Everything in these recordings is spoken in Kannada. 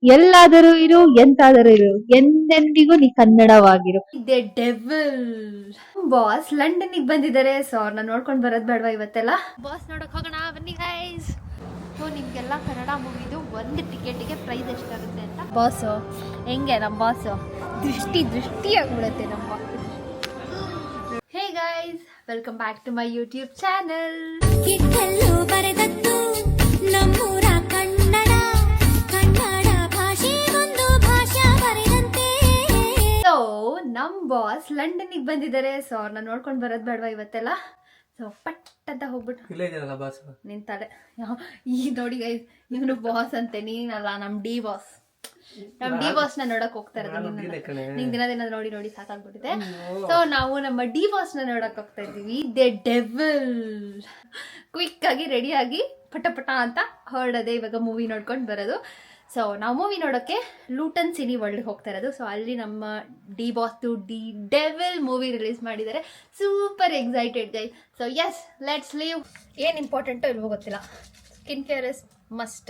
ಎಲ್ಲಾದರೂ ಇರು ಎಂತಾದರೂ ಇರು ಎಂದೆಂದಿಗೂ ನೀ ಕನ್ನಡವಾಗಿರು. ದೆ ಡೆವಿಲ್ ಬಾಸ್ ಲಂಡನ್ಗೆ ಬಂದಿದ್ದಾರೆ. ಸೊ ಅವ್ರನ್ನ ನೋಡ್ಕೊಂಡು ಬರೋದ್ ಬೇಡವಾ ಇವತ್ತೆಲ್ಲ? ಬಾಸ್ ನೋಡಕ್ ಹೋಗೋಣ ಬನ್ನಿ ಗೈಸ್. ಸೊ ನಿಮ್ಗೆಲ್ಲ ಕನ್ನಡ ಮೂವಿದು ಒಂದು ಟಿಕೆಟಿಗೆ ಪ್ರೈಸ್ ಎಷ್ಟಾಗುತ್ತೆ ಅಂತ. ಬಾಸು ಹೆಂಗೆ ನಮ್ಮ ಬಾಸು ದೃಷ್ಟಿ ಆಗ್ಬಿಡುತ್ತೆ ನಮ್ಮ boss. Hey guys, welcome back to my YouTube channel. ನಮ್ಮೂರ ಕನ್ನಡ ಕನ್ನಡ ಭಾಷೆ ಒಂದು ಭಾಷಾ ಬರೆದಂತೆ. ಸೊ ನಮ್ ಬಾಸ್ ಲಂಡನ್ಗೆ ಬಂದಿದ್ದಾರೆ. ಸೊ ಅವ್ರನ್ನ ನೋಡ್ಕೊಂಡು ಬರೋದ್ ಬೇಡವಾ ಇವತ್ತೆಲ್ಲ? ಸೊ ಪಟ್ ಅಂತ ಹೋಗ್ಬಿಟ್ಟು ನಿಂತಾಳೆ. ಈ ನೋಡಿ ಗೈಸ್, ಇವನು ಬಾಸ್ ಅಂತೆ, ನೀನಲ್ಲ ನಮ್ ಡಿ ಬಾಸ್. ನಮ್ ಡಿ ಬಾಸ್ ನ ನೋಡಕ್ ಹೋಗ್ತಾ ಇರೋದು. ನಿಂಗ್ ದಿನ ನೋಡಿ ನೋಡಿ ಸಾಕಾಗ್ಬಿಟ್ಟಿದೆ. ಸೊ ನಾವು ನಮ್ಮ ಡಿ ಬಾಸ್ ನ ನೋಡಕ್ ಹೋಗ್ತಾ ಇದೀವಿ. ದೆ ಡೆವಿಲ್. ಕ್ವಿಕ್ ಆಗಿ ರೆಡಿ ಆಗಿ ಪಟ ಪಟ ಅಂತ ಹೊರಡದೆ ಇವಾಗ ಮೂವಿ ನೋಡ್ಕೊಂಡು ಬರೋದು. ಸೊ ನಾವು ಮೂವಿ ನೋಡೋಕ್ಕೆ ಲೂಟನ್ ಸಿನಿ ವರ್ಲ್ಡ್ ಹೋಗ್ತಾ ಇರೋದು. ಸೊ ಅಲ್ಲಿ ನಮ್ಮ D boss D devil movie release ಮಾಡಿದ್ದಾರೆ. Super excited guy. So yes, let's leave. ಏನು ಇಂಪಾರ್ಟೆಂಟೋ ಇಲ್ವೋ ಗೊತ್ತಿಲ್ಲ. Skin care is must.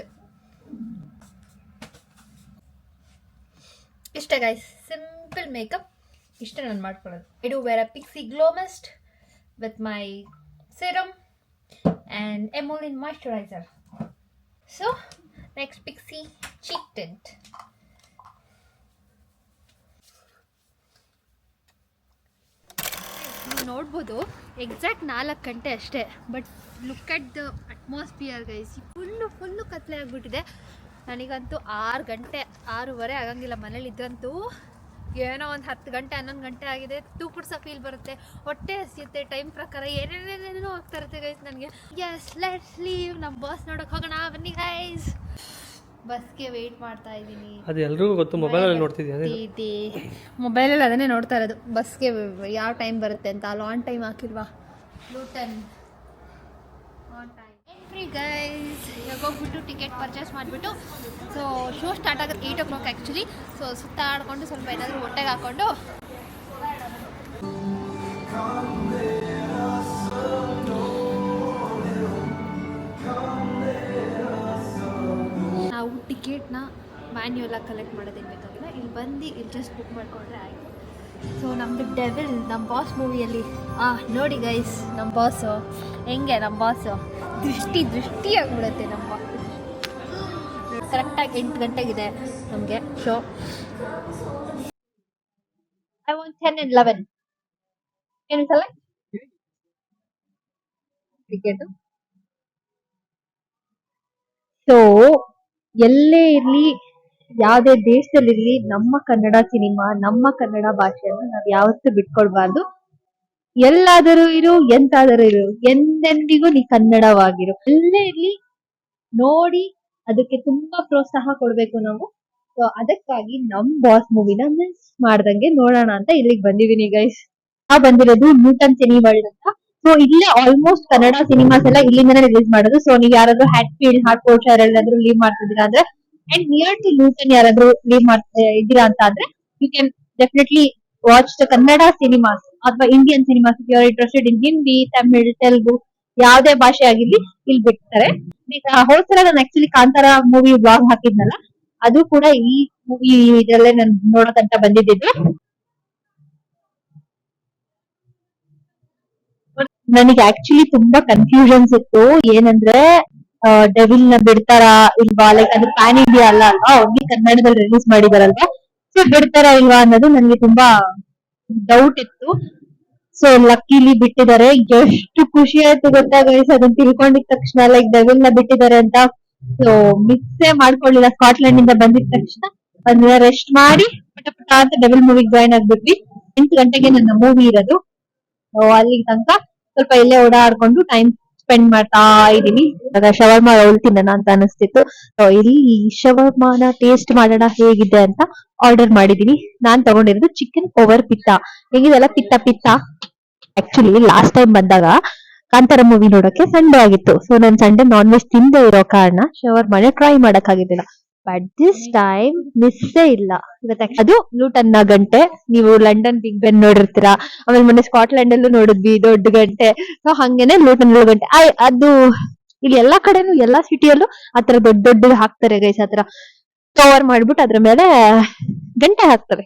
ಇಷ್ಟೇ ಗೈಸ್, ಸಿಂಪಲ್ ಮೇಕಪ್ ಇಷ್ಟೇ ನಾನು ಮಾಡ್ಕೊಳ್ಳೋದು. I do wear a pixie glow mist with my serum and emollient moisturizer. So next Pixie cheek tint. ನೀವು ನೋಡ್ಬೋದು ಎಕ್ಸಾಕ್ಟ್ 4 ಗಂಟೆ ಅಷ್ಟೇ, but look at the atmosphere guys. Full ಕತ್ಲೆ ಆಗಿಬಿಟ್ಟಿದೆ. ನನಗಂತೂ 6 ಗಂಟೆ 6:30 ಆಗಂಗಿಲ್ಲ ಮನೇಲಿ ಇದ್ದಂತೂ. ಏನೋ ಒಂದು 10 ಗಂಟೆ 11 ಗಂಟೆ ಆಗಿದೆ. ತೂಕುಡ್ಸೋ ಫೀಲ್ ಬರುತ್ತೆ, ಹೊಟ್ಟೆ ಹಸಿಯುತ್ತೆ, ಟೈಮ್ ಪ್ರಕಾರ ಏನೇನೇನೇನೋ ಆಗ್ತಾ ಇರುತ್ತೆ ಗೈಸ್ ನನಗೆ. Yes, let's leave. ನಮ್ಮ ಬಾಸ್ ನೋಡೋಕೆ ಹೋಗೋಣ ಬನ್ನಿ ಗೈಸ್. ಬಸ್ಗೆ ವೆಯ್ಟ್ ಮಾಡ್ತಾ ಇದ್ದೀನಿ. ಅದು ಎಲ್ರಿಗೂ ಗೊತ್ತು. ಮೊಬೈಲಲ್ಲಿ ನೋಡ್ತಿದ್ದೆ, ಮೊಬೈಲಲ್ಲಿ ಅದನ್ನೇ ನೋಡ್ತಾ ಇರೋದು. ಬಸ್ಗೆ ಯಾವ ಟೈಮ್ ಬರುತ್ತೆ ಅಂತ. ಅಲ್ಲಿ ಆನ್ ಟೈಮ್ ಹಾಕಿಲ್ವಾ? Luton on time entry guys. ಇವಾಗ ಹೋಗ್ಬಿಟ್ಟು ಟಿಕೆಟ್ ಪರ್ಚೇಸ್ ಮಾಡಿಬಿಟ್ಟು, ಸೊ ಶೋ ಸ್ಟಾರ್ಟ್ ಆಗೋದು 8 o'clock ಆ್ಯಕ್ಚುಲಿ. ಸೊ ಸುತ್ತಾಡಿಕೊಂಡು ಸ್ವಲ್ಪ ಏನಾದರೂ ಹೊಟ್ಟೆಗೆ ಹಾಕ್ಕೊಂಡು ನಾವು ಟಿಕೆಟ್ನ ಮ್ಯಾನ್ಯುಯಲಾಗಿ ಕಲೆಕ್ಟ್ ಮಾಡೋದೇನು ಬೇಕಾಗಿಲ್ಲ. ಇಲ್ಲಿ ಬಂದು ಇಲ್ಲಿ ಜಸ್ಟ್ ಬುಕ್ ಮಾಡಿಕೊಂಡ್ರೆ ಆಯಿತು. ಸೊ ನಮ್ಮದು ಡೆವಿಲ್ ನಮ್ಮ ಬಾಸ್ ಮೂವಿಯಲ್ಲಿ ನೋಡಿ ಗೈಸ್, ನಮ್ಮ ಬಾಸು ಹೆಂಗೆ ನಮ್ಮ ಬಾಸು ದೃಷ್ಟಿ ಆಗ್ಬಿಡುತ್ತೆ ನಮ್ಮ ಬಾಸ್. ಕರೆಕ್ಟಾಗಿ 8 ಗಂಟೆಗಿದೆ ನಮಗೆ ಶೋ. I want 10 and 11. ಏನು ಸಲ ಟಿಕೆಟು? ಸೊ ಎಲ್ಲೇ ಇರಲಿ, ಯಾವುದೇ ದೇಶದಲ್ಲಿರಲಿ, ನಮ್ಮ ಕನ್ನಡ ಸಿನಿಮಾ, ನಮ್ಮ ಕನ್ನಡ ಭಾಷೆಯನ್ನು ನಾವು ಯಾವತ್ತೂ ಬಿಟ್ಕೊಡ್ಬಾರ್ದು. ಎಲ್ಲಾದರೂ ಇರು ಎಂತಾದರೂ ಇರು ಎಂದೆಂದಿಗೂ ನೀ ಕನ್ನಡವಾಗಿರು. ಎಲ್ಲೇ ಇರ್ಲಿ ನೋಡಿ ಅದಕ್ಕೆ ತುಂಬಾ ಪ್ರೋತ್ಸಾಹ ಕೊಡ್ಬೇಕು ನಾವು. ಸೊ ಅದಕ್ಕಾಗಿ ನಮ್ ಬಾಸ್ ಮೂವಿನ ಮಿಸ್ ಮಾಡ್ದಂಗೆ ನೋಡೋಣ ಅಂತ ಇಲ್ಲಿಗೆ ಬಂದಿದೀನಿ ಗೈಸ್. ಬಂದಿರೋದು ಲೂಟನ್ ಸಿನಿ ವರ್ಲ್ಡ್ ಅಂತ. ಸೊ ಇಲ್ಲೇ ಆಲ್ಮೋಸ್ಟ್ ಕನ್ನಡ ಸಿನಿಮಾಸ್ ಎಲ್ಲ ಇಲ್ಲಿಂದನೇ ರಿಲೀಸ್ ಮಾಡೋದು. ಸೊ ನೀವು ಯಾರಾದ್ರೂ ಹ್ಯಾಟ್ಫೀಲ್ಡ್, ಹಾರ್ಟ್ ಯಾರಾದ್ರೂ ಲೀವ್ ಮಾಡ್ತಿದ್ದೀರಾ ಅಂದ್ರೆ ಅಂಡ್ ನಿಯರ್ ಟು ಲೂಟನ್ ಯಾರಾದ್ರೂ ಲೀವ್ ಮಾಡ್ತಾ ಇದ್ದೀರಾ ಅಂತ ಅಂದ್ರೆ you can definitely watch the Kannada cinemas ಅಥವಾ Indian cinemas. You are interested in Hindi, Tamil, Telugu, ಯಾವುದೇ ಭಾಷೆ ಆಗಿರ್ಲಿ ಇಲ್ಲಿ ಬಿಡ್ತಾರೆ. ಈಗ ಹೋದ್ಸಲ ನಾನು ಆಕ್ಚುಲಿ ಕಾಂತಾರ ಮೂವಿ ಬ್ಲಾಗ್ ಹಾಕಿದ್ನಲ್ಲ, ಅದು ಕೂಡ ಈ ಮೂವಿ ಇದರಲ್ಲೇ ನಾನು ನೋಡೋಕಂತ ಬಂದಿದ್ದು. ನನಗೆ ಆಕ್ಚುಲಿ ತುಂಬಾ ಕನ್ಫ್ಯೂಷನ್ಸ್ ಇತ್ತು. ಏನಂದ್ರೆ ಡೆವಿಲ್ ನ ಬಿಡ್ತಾರಾ ಇಲ್ವಾ, ಲೈಕ್ ಅದು ಪ್ಯಾನ್ ಇಂಡಿಯಾ ಅಲ್ಲ ಅಲ್ವಾ, ಅವ್ರಿಗೆ ಕನ್ನಡದಲ್ಲಿ ರಿಲೀಸ್ ಮಾಡಿದಾರಲ್ವಾ. ಸೊ ಬಿಡ್ತಾರಾ ಇಲ್ವಾ ಅನ್ನೋದು ನನಗೆ ತುಂಬಾ ಡೌಟ್ ಇತ್ತು. ಸೊ ಲಕ್ಕಿಲಿ ಬಿಟ್ಟಿದ್ದಾರೆ. ಎಷ್ಟು ಖುಷಿ ಆಯ್ತು ಗೊತ್ತಾ ಗೈಸ್ ಅದನ್ನ ತಿಳ್ಕೊಂಡಿದ ತಕ್ಷಣ, ಲೈಕ್ ಡೆವಿಲ್ ನ ಬಿಟ್ಟಿದ್ದಾರೆ ಅಂತ. ಸೊ ಮಿಕ್ಸೇ ಮಾಡ್ಕೊಳ್ಳಿಲ್ಲ. ಸ್ಕಾಟ್ಲೆಂಡ್ ಇಂದ ಬಂದಿದ ತಕ್ಷಣ ಅದನ್ನ ರೆಸ್ಟ್ ಮಾಡಿ ಪಟ ಪಟ ಅಂತ ಡೆವಿಲ್ ಮೂವಿಗೆ ಜಾಯ್ನ್ ಆಗ್ಬಿಟ್ವಿ. 8 ಗಂಟೆಗೆ ನನ್ನ ಮೂವಿ ಇರೋದು. ಅಲ್ಲಿ ತನಕ ಸ್ವಲ್ಪ ಇಲ್ಲೇ ಓಡಾಡ್ಕೊಂಡು ಟೈಮ್ ಸ್ಪೆಂಡ್ ಮಾಡ್ತಾ ಇದೀನಿ. ಶವರ್ಮಾ ರೋಲ್ ತಿನ್ನೋಣ ಅಂತ ಅನಿಸ್ತಿತ್ತು. ಇಲ್ಲಿ ಶವರ್ಮಾನ ಟೇಸ್ಟ್ ಮಾಡೋಣ ಹೇಗಿದೆ ಅಂತ ಆರ್ಡರ್ ಮಾಡಿದೀನಿ. ನಾನ್ ತಗೊಂಡಿರೋದು ಚಿಕನ್ ಓವರ್ ಪಿತ್ತಾ. ಹೆಂಗಿದೆಲ್ಲ ಪಿತ್ತ. ಆಕ್ಚುಲಿ ಲಾಸ್ಟ್ ಟೈಮ್ ಬಂದಾಗ ಕಾಂತಾರ ಮೂವಿ ನೋಡಕ್ಕೆ ಸಂಡೇ ಆಗಿತ್ತು. ಸೊ ನಾನು ಸಂಡೇ ನಾನ್ ವೆಜ್ ತಿಂದೇ ಇರೋ ಕಾರಣ ಶವರ್ಮಾನ ಟ್ರೈ ಮಾಡಕ್ ಆಗಿದ್ದಿಲ್ಲ. ಬಟ್ ದಿಸ್ ಟೈಮ್ ಮಿಸ್ಸೇ ಇಲ್ಲ. ಅದು ಲೂಟನ್ನ ಗಂಟೆ. ನೀವು ಲಂಡನ್ ಬಿಗ್ ಬೆನ್ ನೋಡಿರ್ತೀರಾ, ಆಮೇಲೆ ಮೊನ್ನೆ ಸ್ಕಾಟ್ಲೆಂಡ್ ಅಲ್ಲೂ ನೋಡಿದ್ವಿ ದೊಡ್ಡ ಗಂಟೆ. ಸೊ ಹಂಗೇನೆ ಲೂಟನ್ ಗಂಟೆ ಅದು ಇಲ್ಲಿ ಎಲ್ಲಾ ಕಡೆನೂ ಎಲ್ಲಾ ಸಿಟಿಯಲ್ಲೂ ಆತರ ದೊಡ್ಡ ದೊಡ್ಡದು ಹಾಕ್ತಾರೆ ಗೈಸ್. ಆತರ ಕವರ್ ಮಾಡ್ಬಿಟ್ಟು ಅದ್ರ ಮೇಲೆ ಗಂಟೆ ಹಾಕ್ತವೆ.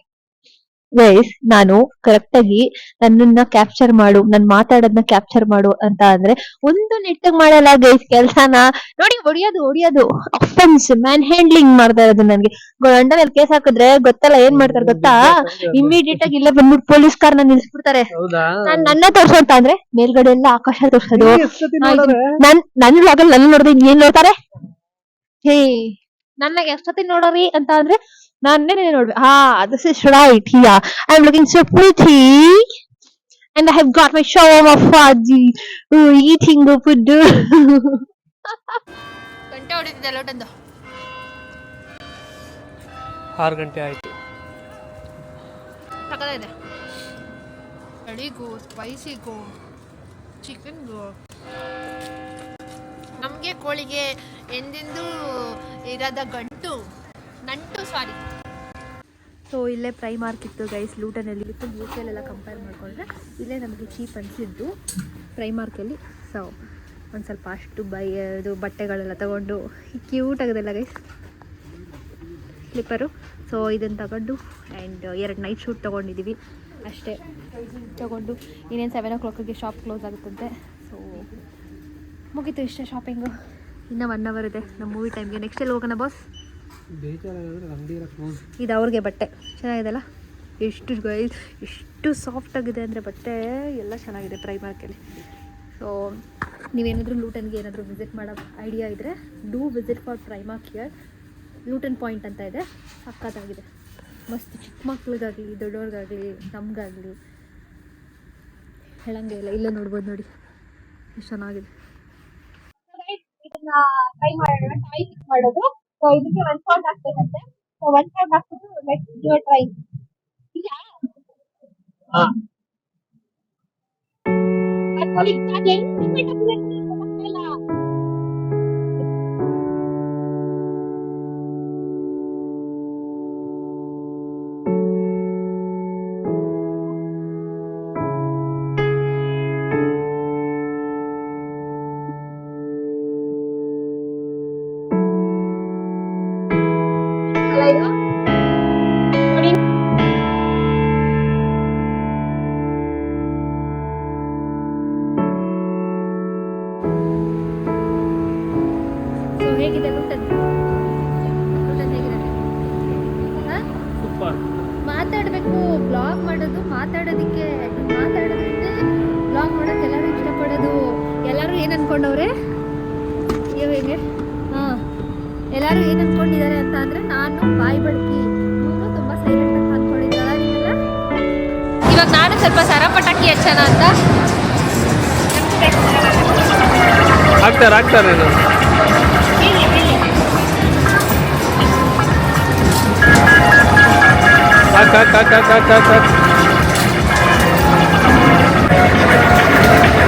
ಗೈಸ್, ನಾನು ಕರೆಕ್ಟ್ ಆಗಿ ನನ್ನನ್ನ ಕ್ಯಾಪ್ಚರ್ ಮಾಡು, ನನ್ ಮಾತಾಡೋದನ್ನ ಕ್ಯಾಪ್ಚರ್ ಮಾಡು ಅಂತ ಅಂದ್ರೆ ಒಂದು ನೆಟ್ಟಗ್ ಮಾಡಲ್ಲ ಗೈಸ್ ಕೆಲ್ಸನ. ನೋಡಿ, ಹೊಡಿಯೋದು ಅಫೆನ್ಸ್, ಮ್ಯಾನ್ ಹ್ಯಾಂಡ್ಲಿಂಗ್ ಮಾಡ್ತಾ ಇರೋದು. ನನ್ಗೆ ಗಂಡ ಮೇಲೆ ಕೇಸ್ ಹಾಕಿದ್ರೆ ಗೊತ್ತಲ್ಲ ಏನ್ ಮಾಡ್ತಾರೆ ಗೊತ್ತಾ? ಇಮಿಡಿಯೇಟ್ ಆಗಿ ಇಲ್ಲೇ ಬಂದ್ಬಿಟ್ಟು ಪೊಲೀಸ್ ಕಾರ್ನ ನಿಲ್ಸ್ಬಿಡ್ತಾರೆ. ನಾನ್ ನನ್ನ ತೋರ್ಸೋ ಅಂತ ಅಂದ್ರೆ ಮೇಲ್ಗಡೆ ಎಲ್ಲ ಆಕಾಶ ತೋರ್ಸೋದು. ನನ್ ವ್ಲಾಗಲ್ಲಿ ನನ್ನ ನೋಡಿದ್ರೆ ಏನ್ ನೋಡ್ತಾರೆ? ಹೇ, ನನ್ನ ಎಷ್ಟೊತ್ತಿ ನೋಡೋರಿ ಅಂತ ಅಂದ್ರೆ ನಾನೇ ನೋಡ್ಬೇಕು. This is right here. I'm looking so pretty and I have got my shawarma fudgy eating the food. ಗಂಟೆ ಹೊಡಿತಿದ್ದೆ ಲೋಟಂದು. 6 ಗಂಟೆ ಆಯ್ತು. ಸಕ್ಕತ್ತಾಗಿದೆ. ಕಡಿಗು, ಸ್ಪೈಸಿಗೂ, ಚಿಕನ್ಗೂ. ನಮಗೆ ಕೋಳಿಗೆ ಎಂದೆಂದೂ ಇರದ ನಂಟು. ಸೊ ಇಲ್ಲೇ ಪ್ರೈಮಾರ್ಕ್ ಇತ್ತು ಗೈಸ್ ಲೂಟನಲ್ಲಿ. ಫುಲ್ ಯು ಕೆ ಎಲ್ಲ ಕಂಪೇರ್ ಮಾಡಿಕೊಂಡ್ರೆ ಇಲ್ಲೇ ನಮಗೆ ಚೀಪ್ ಅನಿಸಿದ್ದು ಪ್ರೈಮಾರ್ಕಲ್ಲಿ. ಸೊ ಒಂದು ಸ್ವಲ್ಪ ಅಷ್ಟು ಇದು ಬಟ್ಟೆಗಳೆಲ್ಲ ತಗೊಂಡು ಕ್ಯೂಟ್ ಆಗೋದಿಲ್ಲ ಗೈಸ್, ಸ್ಲಿಪ್ಪರು. ಸೊ ಇದನ್ನು ತಗೊಂಡು ಆ್ಯಂಡ್ 2 ನೈಟ್ ಶೂಟ್ ತೊಗೊಂಡಿದ್ದೀವಿ ಅಷ್ಟೇ. ತೊಗೊಂಡು ಇನ್ನೇನು 7 o'clock ಶಾಪ್ ಕ್ಲೋಸ್ ಆಗುತ್ತಂತೆ. ಸೊ ಮುಗೀತು ಇಷ್ಟೇ ಶಾಪಿಂಗು. ಇನ್ನೂ 1 hour ಇದೆ ನಮ್ಮ ಮೂವಿ ಟೈಮ್ಗೆ. ನೆಕ್ಸ್ಟ್ ಎಲ್ಲಿ ಹೋಗೋಣ ಬಾಸ್? ಇದು ಅವ್ರಿಗೆ ಬಟ್ಟೆ ಚೆನ್ನಾಗಿದೆಲ್ಲ. ಎಷ್ಟು ಸಾಫ್ಟ್ ಆಗಿದೆ ಅಂದರೆ ಬಟ್ಟೆ ಎಲ್ಲ ಚೆನ್ನಾಗಿದೆ ಪ್ರೈಮಾರ್ಕಲ್ಲಿ. ಸೊ ನೀವೇನಾದರೂ ಲೂಟನ್ಗೆ ಏನಾದರೂ ವಿಸಿಟ್ ಮಾಡೋ ಐಡಿಯಾ ಇದ್ದರೆ do visit for Primark here. Luton point ಅಂತ ಇದೆ, ಸಕ್ಕತ್ತಾಗಿದೆ. ಮಸ್ತ್ ಚಿಕ್ಕ ಮಕ್ಳಿಗಾಗಲಿ ದೊಡ್ಡವ್ರಿಗಾಗಲಿ ನಮಗಾಗಲಿ ಹೇಳಂಗೆ ಇಲ್ಲ. ಇಲ್ಲೇ ನೋಡ್ಬೋದು ನೋಡಿ ಎಷ್ಟು ಚೆನ್ನಾಗಿದೆ. ಇದನ್ನ ಟ್ರೈ ಮಾಡೋಣ, ಟಾಯ್ ಪಿಕ್ ಮಾಡೋದು. ಸೊ ಇದಕ್ಕೆ 1 pound ಹಾಕ್ಬೇಕಂತೆ. ಸೊ 1 pound ಹಾಕ್ಬಿಟ್ಟು ಲೆಟ್ಸ್ ಗಿವ್ ಅ ಟ್ರೈ. ಇಲ್ಲ ನೋಡಿ ಅದು ಹೆಂಗ್ ಗೊತ್ತಾಗ್ತಿಲ್ಲ. ಹೇಗಿದೆ ಲೂಟನ್? ಹೇಗಿದೆ? ಮಾತಾಡಬೇಕು, ಬ್ಲಾಗ್ ಮಾಡೋದು ಮಾತಾಡೋದಕ್ಕೆ. ಮಾತಾಡೋದಕ್ಕೆ ಬ್ಲಾಗ್ ಮಾಡೋಕೆ ಎಲ್ಲರೂ ಇಷ್ಟಪಡೋದು. ಎಲ್ಲರೂ ಏನು ಅನ್ಕೊಂಡವ್ರೆ ಇವಾಗ? ಎಲ್ಲರೂ ಏನು ಅನ್ಕೊಂಡಿದ್ದಾರೆ ಅಂತ ಅಂದರೆ ನಾನು ಬಾಯಿ ಬಡ್ಕಿ, ಇವನು ತುಂಬ ಸೈಲೆಂಟ್ ಅಂತ ಅಂದ್ಕೊಂಡಿದ್ದಾರ ನೀವೆಲ್ಲ. ಇವಾಗ ನಾನು ಸ್ವಲ್ಪ ಸರ ಪಟಾಕಿ ಹಚ್ಚೋಣ ಅಂತ ಹಾಕ್ತಾರೆ ಇದು.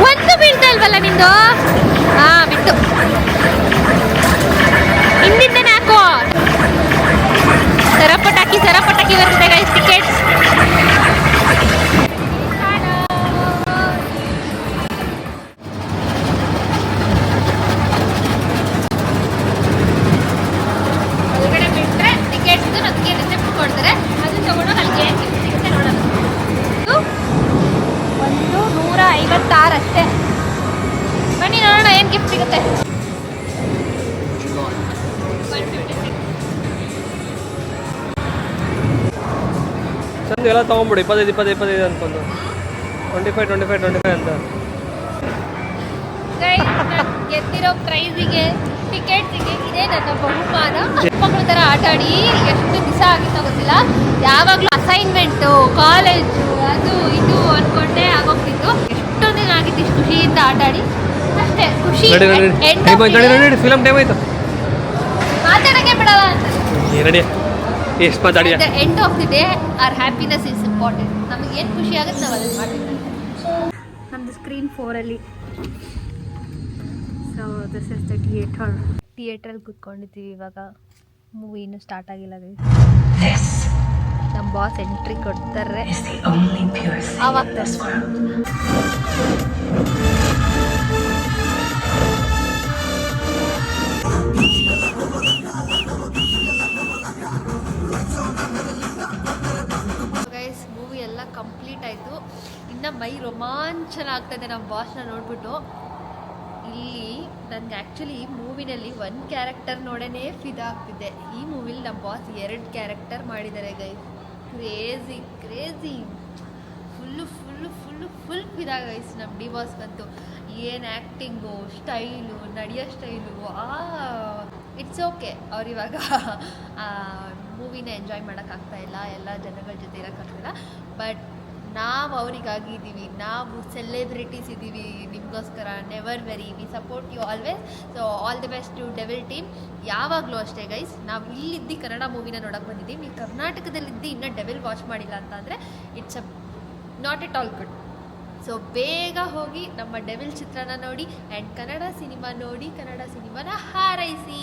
ಒಂದು ಬೀಳ್ತಲ್ವಲ್ಲ ನಿಂದು? ಬಿಟ್ಟು ಹಿಂದಿಂದನೇ ಹಾಕೋ. ಸರ ಪಟಾಕಿ ಬರ್ತದೆ ಗೈಸ್. ಟಿಕೆಟ್ಸ್ ಒಳಗಡೆ ಬಿಟ್ಟರೆ ಟಿಕೆಟ್ಸ್ ನಮಗೆ ರಿಸಿಪ್ಟ್ ಕೊಡ್ತಾರೆ. ಅದನ್ನ ತಗೊಂಡು ನನಗೆ ಸಿಗುತ್ತೆ ನೋಡೋದು. 156 ಅಷ್ಟೇ. ಬನ್ನಿ ನೋಡೋಣ ಏನು ಗಿಫ್ಟ್ ಸಿಗುತ್ತೆ. ಚಂದ ಎಲ್ಲ ತೊಗೊಂಬಿಡು. 25 ಅನ್ಕೊಂಡು 25 ಅಂತ. ಗೆದ್ದಿರೋ ಪ್ರೈಸಿಗೆ ಟಿಕೆಟ್ಸಿಗೆ ಇದೇ ನನ್ನ ಬಹುಮಾನ. ಮಕ್ಕಳ ಥರ ಆಟ ಆಡಿ ಎಷ್ಟು ದಿವಸ ಆಗಿತ್ತೋ ಗೊತ್ತಿಲ್ಲ. ಯಾವಾಗಲೂ ಅಸೈನ್ಮೆಂಟು, ಕಾಲೇಜು, ಅದು ಇದು ಅಂದ್ಕೊಂಡೇ ಆಗೋಗ್ತಿತ್ತು. ಎಷ್ಟೊಂದು ದಿನ ಆಗಿತ್ತು ಇಷ್ಟು ಖುಷಿಯಿಂದ ಆಟ ಆಡಿ. ಅಷ್ಟೇ ಖುಷಿ. ಫಿಲಮ್ ಟೈಮ್ ಆಯ್ತು, ಮಾತಾಡೋಕ್ಕೆ ಬಿಡಲ್ಲ ಅಂತ. ಎಷ್ಟು ಮಾತಾಡಿ. End of the day are happiness is important. ನಮಗೆ ಏನು ಖುಷಿ ಆಗುತ್ತೆ ನಾವು ಅದನ್ನು ಮಾಡ್ತೀವಿ. ನಮ್ಮದು ಸ್ಕ್ರೀನ್ 4ಅಲ್ಲಿ. ಸೊ ದಿಸ್ ಇಸ್ ದ ಥಿಯೇಟ್ರಲ್ಲಿ ಕೂತ್ಕೊಂಡಿದ್ದೀವಿ ಇವಾಗ. ಮೂವಿ ಇನ್ನೂ ಸ್ಟಾರ್ಟ್ ಆಗಿಲ್ಲ. ನಮ್ಮ ಬಾಸ್ ಎಂಟ್ರಿ ಕೊಡ್ತಾರೆ ಆವಾಗ ಕಂಪ್ಲೀಟ್ ಆಯಿತು. ಇನ್ನು ಮೈ ರೋಮಾಂಚನ ಆಗ್ತಾಯಿದೆ ನಮ್ಮ ಬಾಸ್ನ ನೋಡ್ಬಿಟ್ಟು. ಇಲ್ಲಿ ನನಗೆ ಆ್ಯಕ್ಚುಲಿ ಈ ಮೂವಿನಲ್ಲಿ ಒಂದು ಕ್ಯಾರೆಕ್ಟರ್ ನೋಡೇ ಫಿದಾ ಆಗ್ತಿದ್ದೆ. ಈ ಮೂವಿಲಿ ನಮ್ಮ ಬಾಸ್ 2 ಕ್ಯಾರೆಕ್ಟರ್ ಮಾಡಿದ್ದಾರೆ ಗೈಸ್. ಕ್ರೇಜಿ ಫುಲ್ ಫಿದಾ ಗೈಸ್ ನಮ್ಮ ಡಿ ಬಾಸ್ಗಂತೂ. ಏನು ಆ್ಯಕ್ಟಿಂಗು, ಸ್ಟೈಲು, ನಡೆಯೋ ಸ್ಟೈಲು, ಇಟ್ಸ್ ಓಕೆ. ಅವ್ರಿವಾಗ ಮೂವಿನ ಎಂಜಾಯ್ ಮಾಡೋಕ್ಕಾಗ್ತಾಯಿಲ್ಲ, ಎಲ್ಲ ಜನಗಳ ಜೊತೆ ಇರೋಕ್ಕಾಗ್ತಿಲ್ಲ. ಬಟ್ ನಾವು ಅವರಿಗಾಗಿ ಇದ್ದೀವಿ, ನಾವು ಸೆಲೆಬ್ರಿಟೀಸ್ ಇದ್ದೀವಿ ನಿಮಗೋಸ್ಕರ. Never very, we support you always. So all the best to devil team. ಯಾವಾಗಲೂ ಅಷ್ಟೇ ಗೈಸ್, ನಾವು ಇಲ್ಲಿದ್ದು ಕನ್ನಡ ಮೂವಿನ ನೋಡೋಕೆ ಬಂದಿದ್ದೀವಿ. ನೀವು ಕರ್ನಾಟಕದಲ್ಲಿದ್ದು ಇನ್ನೂ ಡೆವಿಲ್ ವಾಚ್ ಮಾಡಿಲ್ಲ ಅಂತಂದರೆ it's not at all good. So ಬೇಗ ಹೋಗಿ ನಮ್ಮ ಡೆವಿಲ್ ಚಿತ್ರನ ನೋಡಿ ಆ್ಯಂಡ್ ಕನ್ನಡ ಸಿನಿಮಾ ನೋಡಿ, ಕನ್ನಡ ಸಿನಿಮಾನ ಹಾರೈಸಿ.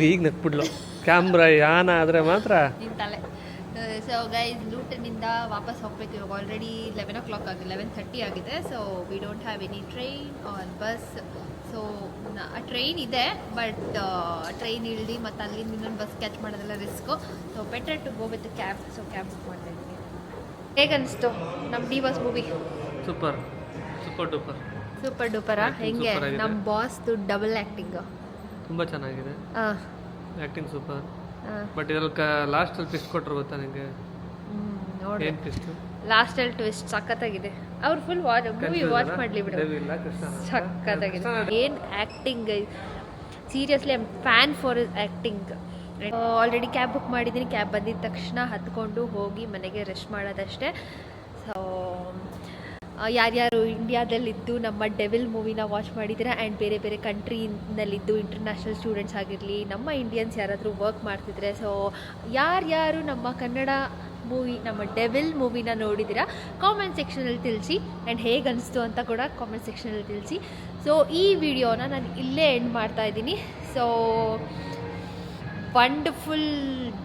ಈಗ ನಕ್ಬಿಡ್ಲು ಕ್ಯಾಮ್ರಾ ಯಾನ ಆದರೆ ಮಾತ್ರ ನಿಂತಲೆ. ಸೊ ಗೈಸ್, ಲೂಟನಿಂದ ವಾಪಸ್ ಹೋಗ್ಬೇಕು. ಇವಾಗ ಆಲ್ರೆಡಿ 11 o'clock ಆಗಿದೆ, 11:30 ಆಗಿದೆ. So we don't have any train or bus. So train ಇದೆ, ಬಟ್ ಟ್ರೈನ್ ಇಳ್ದು ಮತ್ತು ಅಲ್ಲಿಂದ ಇನ್ನೊಂದು ಬಸ್ ಕ್ಯಾಚ್ ಮಾಡೋದೆಲ್ಲ risk. So better to go with cab. So cab book ಮಾಡ್ತಾ ಇದ್ದೀನಿ. ಹೇಗನ್ನಿಸ್ತು ನಮ್ಮ ಡಿ ಬಾಸ್ ಮೂವಿ? ಸೂಪರ್ ಡೂಪರಾ? ಹೆಂಗೆ ನಮ್ಮ ಬಾಸ್ದು ಡಬಲ್ ಆ್ಯಕ್ಟಿಂಗು ತುಂಬ ಚೆನ್ನಾಗಿದೆ. ಹಾಂ, ಆ್ಯಕ್ಟಿಂಗ್ ಸೂಪರ್. ಬಟ್ ಇದ್ರಲ್ಲಿ ಲಾಸ್ಟಲ್ಲಿ ಟ್ವಿಸ್ಟ್ ಕೊಟ್ಟರು ಗೊತ್ತಾ ನಿಮಗೆ? ನೋಡಿ ಏನು ಟ್ವಿಸ್ಟ್? ಲಾಸ್ಟಲ್ಲಿ ಟ್ವಿಸ್ಟ್ ಸಖತ್ತಾಗಿದೆ. ಅವ್ರು ಫುಲ್ ಮೂವಿ ವಾಚ್ ಮಾಡಲಿ ಬಿಡು, ಸಖತ್ತಾಗಿದೆ. ಏನು acting, seriously I am fan for is acting. Already cab book ಮಾಡಿದ್ದೀನಿ. ಕ್ಯಾಬ್ ಬಂದಿದ್ದ ತಕ್ಷಣ ಹತ್ಕೊಂಡು ಹೋಗಿ ಮನೆಗೆ ರೆಸ್ಟ್ ಮಾಡೋದಷ್ಟೇ. ಸೊ ಯಾರ್ಯಾರು ಇಂಡಿಯಾದಲ್ಲಿದ್ದು ನಮ್ಮ ಡೆವಿಲ್ ಮೂವಿನ ವಾಚ್ ಮಾಡಿದ್ದೀರಾ ಆ್ಯಂಡ್ ಬೇರೆ ಬೇರೆ ಕಂಟ್ರಿನಲ್ಲಿದ್ದು ಇಂಟರ್ನ್ಯಾಷನಲ್ ಸ್ಟೂಡೆಂಟ್ಸ್ ಆಗಿರಲಿ, ನಮ್ಮ ಇಂಡಿಯನ್ಸ್ ಯಾರಾದರೂ ವರ್ಕ್ ಮಾಡ್ತಿದ್ರೆ, ಸೊ ಯಾರ್ಯಾರು ನಮ್ಮ ಕನ್ನಡ ಮೂವಿ, ನಮ್ಮ ಡೆವಿಲ್ ಮೂವಿನ ನೋಡಿದ್ದೀರಾ ಕಾಮೆಂಟ್ ಸೆಕ್ಷನಲ್ಲಿ ತಿಳಿಸಿ. ಆ್ಯಂಡ್ ಹೇಗೆ ಅನಿಸ್ತು ಅಂತ ಕೂಡ ಕಾಮೆಂಟ್ ಸೆಕ್ಷನಲ್ಲಿ ತಿಳಿಸಿ. ಸೊ ಈ ವಿಡಿಯೋನ ನಾನು ಇಲ್ಲೇ ಎಂಡ್ ಮಾಡ್ತಾಯಿದ್ದೀನಿ. So wonderful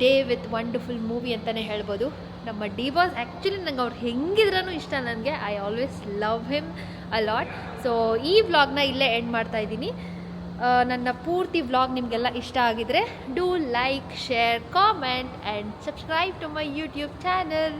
day with wonderful movie ಅಂತಲೇ ಹೇಳ್ಬೋದು. ನಮ್ಮ ಡಿ ಬಾಸ್ ಆ್ಯಕ್ಚುಲಿ ನಂಗೆ ಅವ್ರು ಹೆಂಗಿದ್ರೂ ಇಷ್ಟ. ನನಗೆ I always love him a lot. So ಈ ವ್ಲಾಗ್ನ ಇಲ್ಲೇ ಎಂಡ್ ಮಾಡ್ತಾಯಿದ್ದೀನಿ. ನನ್ನ ಪೂರ್ತಿ ವ್ಲಾಗ್ ನಿಮಗೆಲ್ಲ ಇಷ್ಟ ಆಗಿದರೆ do like, share, comment and subscribe to my YouTube channel.